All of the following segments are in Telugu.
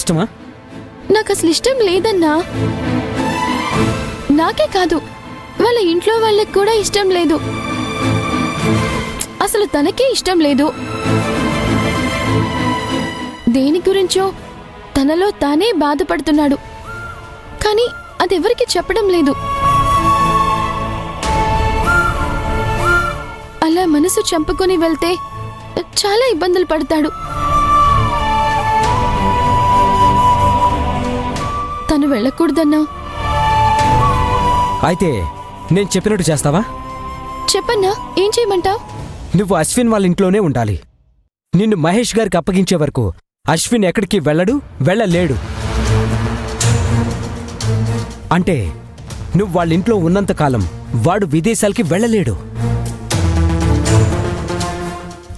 ఇష్టమా? నాకు అసలు ఇష్టం లేదన్నా. నాకే కాదు, వాళ్ళ ఇంట్లో వాళ్ళకి కూడా ఇష్టం లేదు. అసలు తనకే ఇష్టం లేదు. దేని గురించో తనలో తానే బాధపడుతున్నాడు, కానీ అదెవరికి చెప్పడం లేదు. అలా మనసు చంపుకొని వెళ్తే చాలా ఇబ్బందులు పడతాడు. తను వెళ్ళకూడదన్నా. అయితే నేను చెప్పినట్టు చేస్తావా? చెప్పన్నా, ఏం చేయమంటావ్? నువ్వు అశ్విన్ వాళ్ళ ఇంట్లోనే ఉండాలి. నిన్ను మహేష్ గారికి అప్పగించే వరకు అశ్విన్ ఎక్కడికి వెళ్ళలేడు. అంటే నువ్వు వాళ్ళ ఇంట్లో ఉన్నంతకాలం వాడు విదేశాలకి వెళ్ళలేడు.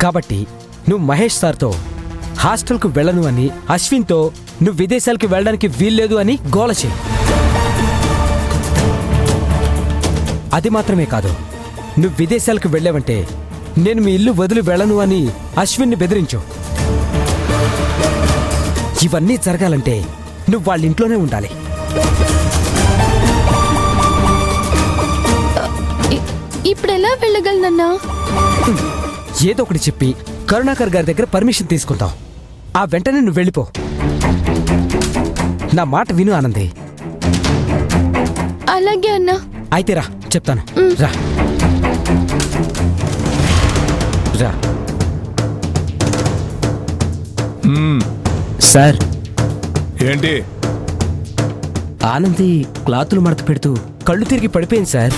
కాబట్టి నువ్వు మహేష్ సార్తో హాస్టల్కు వెళ్ళను అని, అశ్విన్తో నువ్వు విదేశాలకి వెళ్ళడానికి వీల్లేదు అని గోల చేయి. అది మాత్రమే కాదు, నువ్వు విదేశాలకు వెళ్ళావంటే నేను మీ ఇల్లు వదిలి వెళ్ళను అని అశ్విన్ని బెదిరించు. ఇవన్నీ జరగాలంటే నువ్వు వాళ్ళ ఇంట్లోనే ఉండాలి. ఇప్పుడెలా వెళ్ళగలనన్నా? ఏదో ఒకటి చెప్పి కరుణాకర్ గారి దగ్గర పర్మిషన్ తీసుకుంటాం. ఆ వెంటనే నువ్వు వెళ్ళిపో. నా మాట విను ఆనంది. అలాగే అన్నా. అయితే రా, చెప్తాను. రా రా. సార్, ఏంటి? ఆనంది క్లాతులు మడత పెడుతూ కళ్ళు తిరిగి పడిపోయింది సార్.